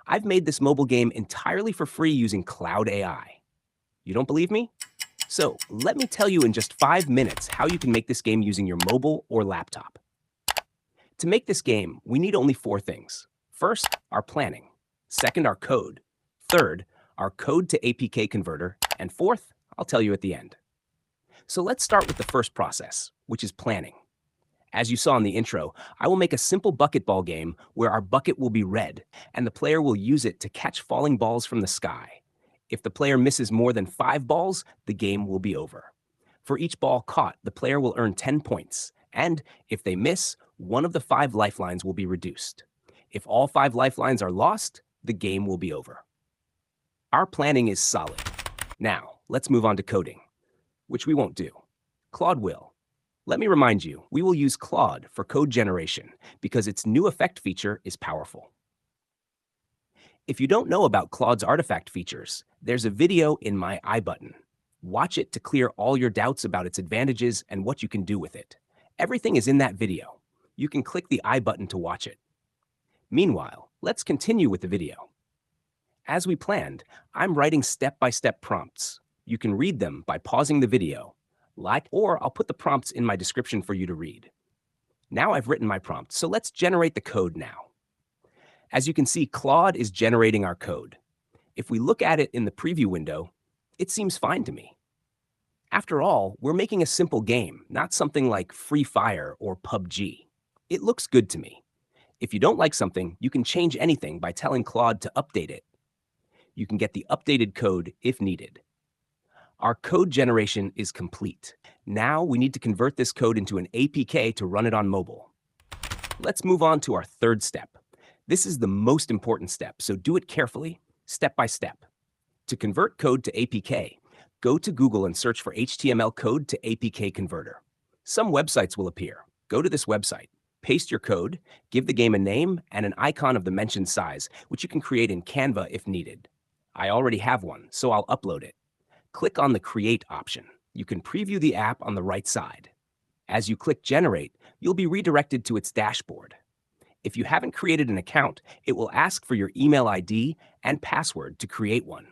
I've made this mobile game entirely for free using Claude AI. You don't believe me? So let me tell you in just 5 minutes how you can make this game using your mobile or laptop. To make this game, we need only 4 things. First, our planning. Second, our code. Third, our code to APK converter. And fourth, I'll tell you at the end. So let's start with the first process, which is planning. As you saw in the intro, I will make a simple bucketball game where our bucket will be red, and the player will use it to catch falling balls from the sky. If the player misses more than 5 balls, the game will be over. For each ball caught, the player will earn 10 points, and if they miss, one of the 5 lifelines will be reduced. If all 5 lifelines are lost, the game will be over. Our planning is solid. Now, let's move on to coding, which we won't do. Claude will. Let me remind you, we will use Claude for code generation because its new effect feature is powerful. If you don't know about Claude's artifact features, there's a video in my I button. Watch it to clear all your doubts about its advantages and what you can do with it. Everything is in that video. You can click the I button to watch it. Meanwhile, let's continue with the video. As we planned, I'm writing step-by-step prompts. You can read them by pausing the video, or I'll put the prompts in my description for you to read. Now I've written my prompt, so let's generate the code now. As you can see, Claude is generating our code. If we look at it in the preview window, it seems fine to me. After all, we're making a simple game, not something like Free Fire or PUBG. It looks good to me. If you don't like something, you can change anything by telling Claude to update it. You can get the updated code if needed. Our code generation is complete. Now we need to convert this code into an APK to run it on mobile. Let's move on to our third step. This is the most important step, so do it carefully, step by step. To convert code to APK, go to Google and search for HTML code to APK converter. Some websites will appear. Go to this website, paste your code, give the game a name and an icon of the mentioned size, which you can create in Canva if needed. I already have one, so I'll upload it. Click on the Create option. You can preview the app on the right side. As you click Generate, you'll be redirected to its dashboard. If you haven't created an account, it will ask for your email ID and password to create one.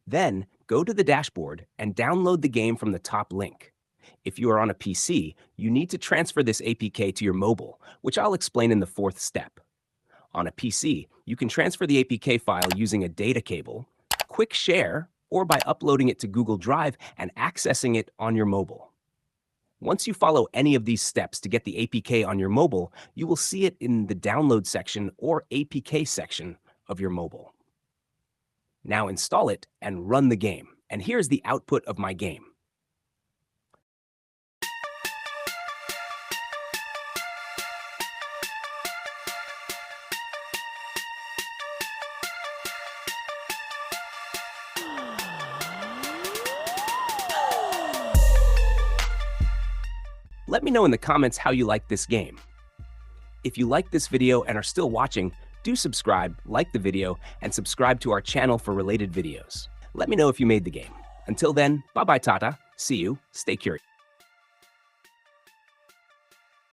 Then, go to the dashboard and download the game from the top link. If you are on a PC, you need to transfer this APK to your mobile, which I'll explain in the fourth step. On a PC, you can transfer the APK file using a data cable, quick share, or by uploading it to Google Drive and accessing it on your mobile. Once you follow any of these steps to get the APK on your mobile, you will see it in the Download section or APK section of your mobile. Now install it and run the game. And here's the output of my game. Let me know in the comments how you like this game. If you like this video and are still watching, do subscribe, like the video, and subscribe to our channel for related videos. Let me know if you made the game. Until then, bye-bye Tata. See you. Stay curious.